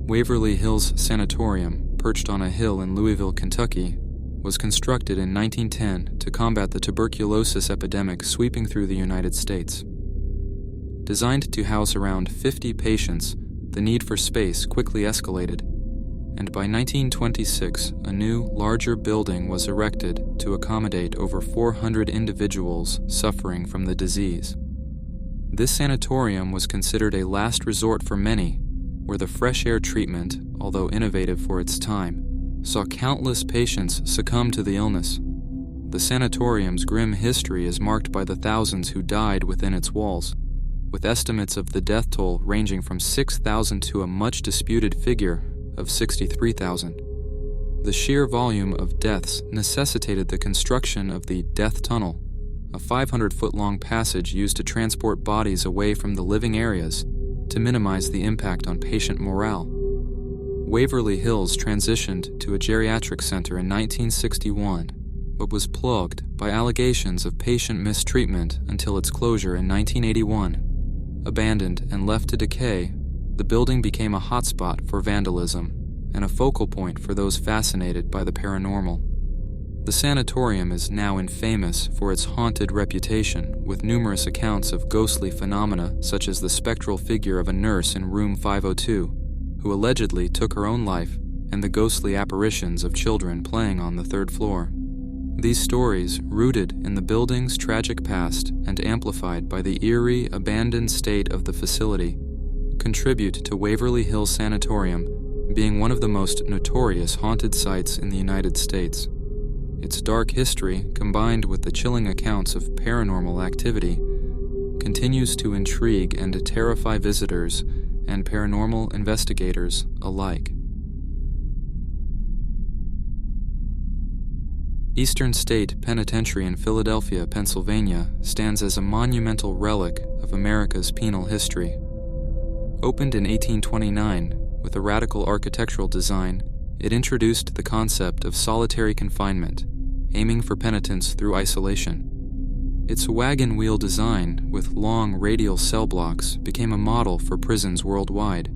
Waverly Hills Sanatorium, perched on a hill in Louisville, Kentucky, was constructed in 1910 to combat the tuberculosis epidemic sweeping through the United States. Designed to house around 50 patients, the need for space quickly escalated, and by 1926, a new, larger building was erected to accommodate over 400 individuals suffering from the disease. This sanatorium was considered a last resort for many, where the fresh air treatment, although innovative for its time, saw countless patients succumb to the illness. The sanatorium's grim history is marked by the thousands who died within its walls, with estimates of the death toll ranging from 6,000 to a much-disputed figure of 63,000. The sheer volume of deaths necessitated the construction of the Death Tunnel, a 500-foot-long passage used to transport bodies away from the living areas to minimize the impact on patient morale. Waverly Hills transitioned to a geriatric center in 1961, but was plagued by allegations of patient mistreatment until its closure in 1981. Abandoned and left to decay, the building became a hotspot for vandalism and a focal point for those fascinated by the paranormal. The sanatorium is now infamous for its haunted reputation, with numerous accounts of ghostly phenomena such as the spectral figure of a nurse in room 502, who allegedly took her own life, and the ghostly apparitions of children playing on the third floor. These stories, rooted in the building's tragic past and amplified by the eerie, abandoned state of the facility, contribute to Waverly Hills Sanatorium being one of the most notorious haunted sites in the United States. Its dark history, combined with the chilling accounts of paranormal activity, continues to intrigue and terrify visitors and paranormal investigators alike. Eastern State Penitentiary in Philadelphia, Pennsylvania, stands as a monumental relic of America's penal history. Opened in 1829 with a radical architectural design, it introduced the concept of solitary confinement, aiming for penitence through isolation. Its wagon wheel design, with long radial cell blocks, became a model for prisons worldwide.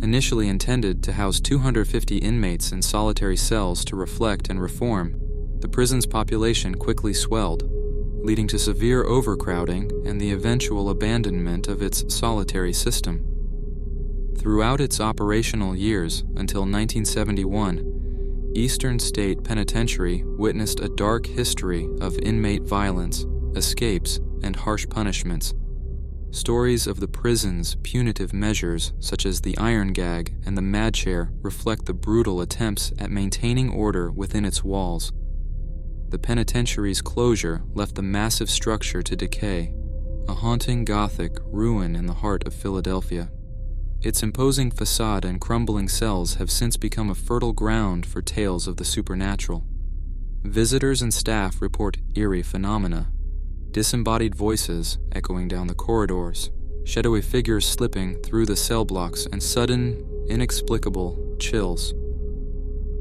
Initially intended to house 250 inmates in solitary cells to reflect and reform, the prison's population quickly swelled, leading to severe overcrowding and the eventual abandonment of its solitary system. Throughout its operational years until 1971, Eastern State Penitentiary witnessed a dark history of inmate violence, escapes, and harsh punishments. Stories of the prison's punitive measures, such as the iron gag and the mad chair, reflect the brutal attempts at maintaining order within its walls. The penitentiary's closure left the massive structure to decay, a haunting Gothic ruin in the heart of Philadelphia. Its imposing facade and crumbling cells have since become a fertile ground for tales of the supernatural. Visitors and staff report eerie phenomena, disembodied voices echoing down the corridors, shadowy figures slipping through the cell blocks, and sudden, inexplicable chills.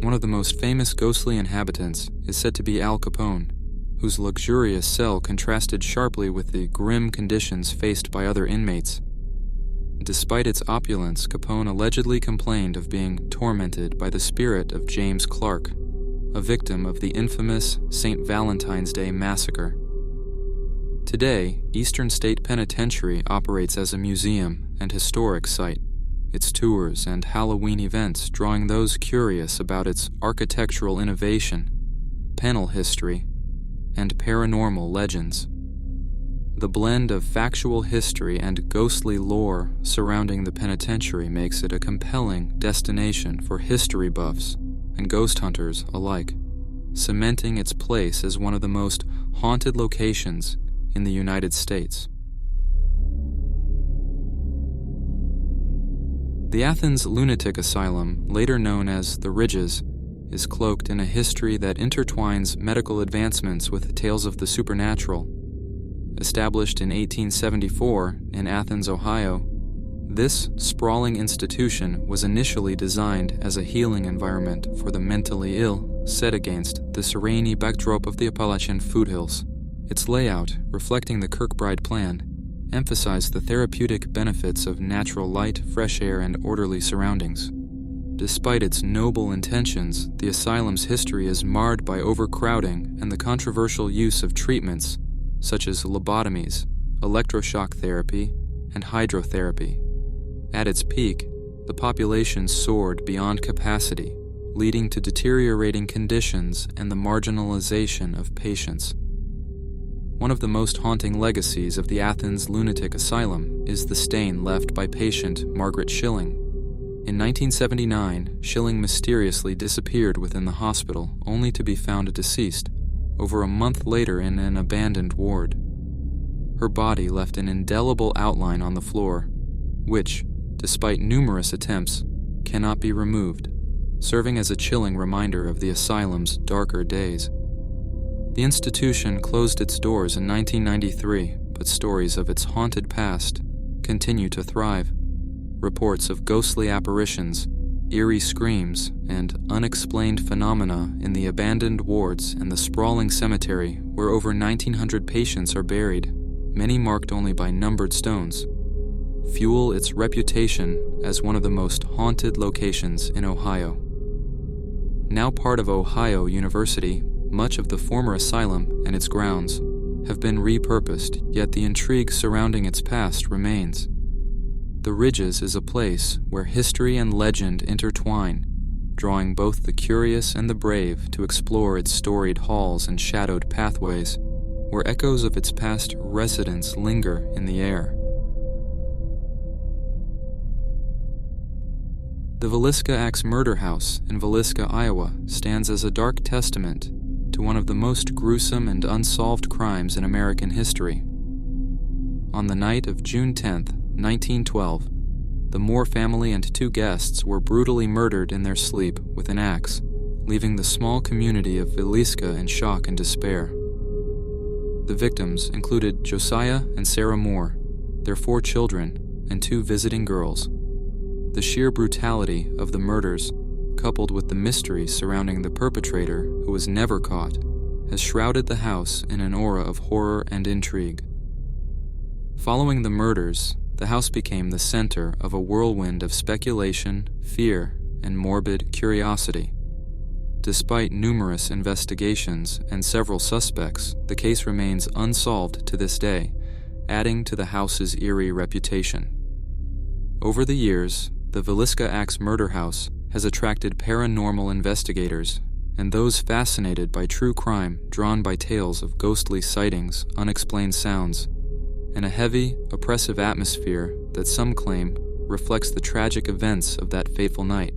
One of the most famous ghostly inhabitants is said to be Al Capone, whose luxurious cell contrasted sharply with the grim conditions faced by other inmates. Despite its opulence, Capone allegedly complained of being tormented by the spirit of James Clark, a victim of the infamous St. Valentine's Day Massacre. Today, Eastern State Penitentiary operates as a museum and historic site, its tours and Halloween events drawing those curious about its architectural innovation, penal history, and paranormal legends. The blend of factual history and ghostly lore surrounding the penitentiary makes it a compelling destination for history buffs and ghost hunters alike, cementing its place as one of the most haunted locations in the United States. The Athens Lunatic Asylum, later known as the Ridges, is cloaked in a history that intertwines medical advancements with tales of the supernatural. Established in 1874 in Athens, Ohio, this sprawling institution was initially designed as a healing environment for the mentally ill, set against the serene backdrop of the Appalachian foothills. Its layout, reflecting the Kirkbride plan, emphasized the therapeutic benefits of natural light, fresh air, and orderly surroundings. Despite its noble intentions, the asylum's history is marred by overcrowding and the controversial use of treatments such as lobotomies, electroshock therapy, and hydrotherapy. At its peak, the population soared beyond capacity, leading to deteriorating conditions and the marginalization of patients. One of the most haunting legacies of the Athens Lunatic Asylum is the stain left by patient Margaret Schilling. In 1979, Schilling mysteriously disappeared within the hospital, only to be found deceased over a month later in an abandoned ward. Her body left an indelible outline on the floor, which, despite numerous attempts, cannot be removed, serving as a chilling reminder of the asylum's darker days. The institution closed its doors in 1993, but stories of its haunted past continue to thrive. Reports of ghostly apparitions, eerie screams, and unexplained phenomena in the abandoned wards and the sprawling cemetery where over 1,900 patients are buried, many marked only by numbered stones, fuel its reputation as one of the most haunted locations in Ohio. Now part of Ohio University, much of the former asylum and its grounds have been repurposed, yet the intrigue surrounding its past remains. The Ridges is a place where history and legend intertwine, drawing both the curious and the brave to explore its storied halls and shadowed pathways, where echoes of its past residents linger in the air. The VILLISCA Axe Murder House in VILLISCA, Iowa, stands as a dark testament to one of the most gruesome and unsolved crimes in American history. On the night of June 10, 1912, the Moore family and 2 guests were brutally murdered in their sleep with an axe, leaving the small community of VILLISCA in shock and despair. The victims included Josiah and Sarah Moore, their 4 children, and 2 visiting girls. The sheer brutality of the murders, coupled with the mystery surrounding the perpetrator who was never caught, has shrouded the house in an aura of horror and intrigue. Following the murders, the house became the center of a whirlwind of speculation, fear, and morbid curiosity. Despite numerous investigations and several suspects, the case remains unsolved to this day, adding to the house's eerie reputation. Over the years, the VILLISCA Axe Murder House has attracted paranormal investigators and those fascinated by true crime, drawn by tales of ghostly sightings, unexplained sounds, and a heavy, oppressive atmosphere that some claim reflects the tragic events of that fateful night.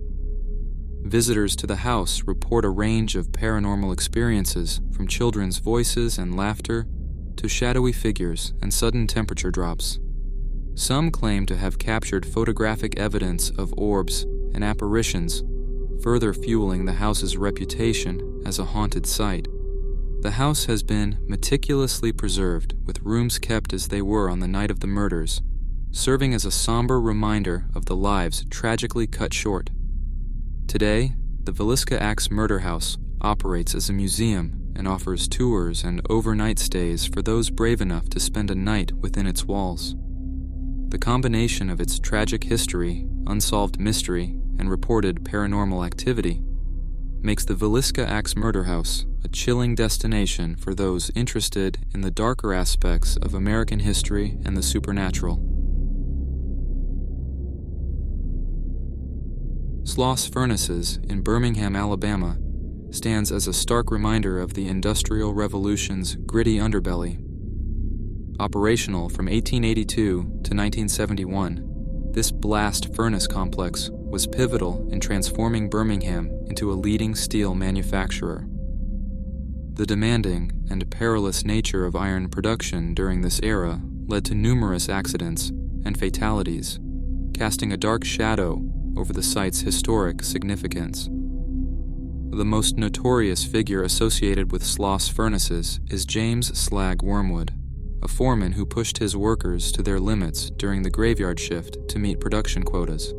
Visitors to the house report a range of paranormal experiences, from children's voices and laughter to shadowy figures and sudden temperature drops. Some claim to have captured photographic evidence of orbs and apparitions, further fueling the house's reputation as a haunted site. The house has been meticulously preserved, with rooms kept as they were on the night of the murders, serving as a somber reminder of the lives tragically cut short. Today, the VILLISCA Axe Murder House operates as a museum and offers tours and overnight stays for those brave enough to spend a night within its walls. The combination of its tragic history, unsolved mystery, and reported paranormal activity makes the VILLISCA Axe Murder House a chilling destination for those interested in the darker aspects of American history and the supernatural. SLOSS Furnaces in Birmingham, Alabama, stands as a stark reminder of the Industrial Revolution's gritty underbelly. Operational from 1882 to 1971, this blast furnace complex was pivotal in transforming Birmingham into a leading steel manufacturer. The demanding and perilous nature of iron production during this era led to numerous accidents and fatalities, casting a dark shadow over the site's historic significance. The most notorious figure associated with SLOSS Furnaces is James Slag Wormwood, a foreman who pushed his workers to their limits during the graveyard shift to meet production quotas.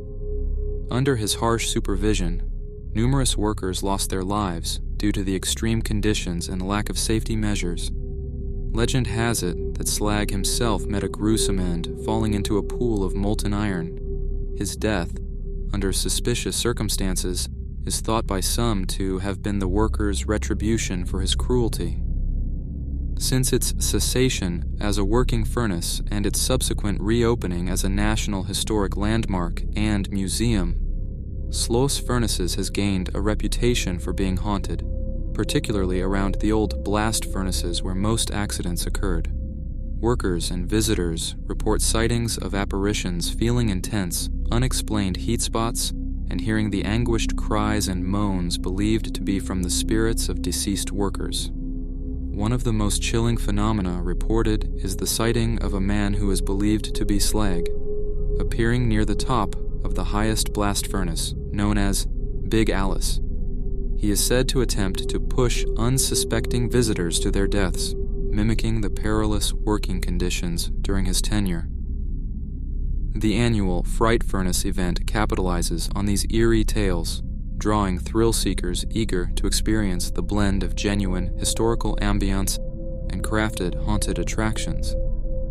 Under his harsh supervision, numerous workers lost their lives due to the extreme conditions and lack of safety measures. Legend has it that Slag himself met a gruesome end, falling into a pool of molten iron. His death, under suspicious circumstances, is thought by some to have been the worker's retribution for his cruelty. Since its cessation as a working furnace and its subsequent reopening as a National Historic Landmark and museum, SLOSS Furnaces has gained a reputation for being haunted, particularly around the old blast furnaces where most accidents occurred. Workers and visitors report sightings of apparitions feeling intense, unexplained heat spots, and hearing the anguished cries and moans believed to be from the spirits of deceased workers. One of the most chilling phenomena reported is the sighting of a man who is believed to be Slag, appearing near the top of the highest blast furnace, known as Big Alice. He is said to attempt to push unsuspecting visitors to their deaths, mimicking the perilous working conditions during his tenure. The annual Fright Furnace event capitalizes on these eerie tales, drawing thrill-seekers eager to experience the blend of genuine historical ambience and crafted haunted attractions.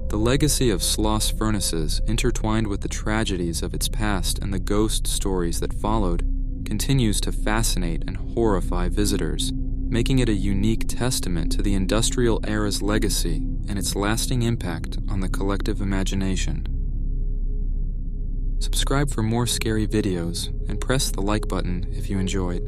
The legacy of SLOSS Furnaces, intertwined with the tragedies of its past and the ghost stories that followed, continues to fascinate and horrify visitors, making it a unique testament to the industrial era's legacy and its lasting impact on the collective imagination. Subscribe for more scary videos and press the like button if you enjoyed.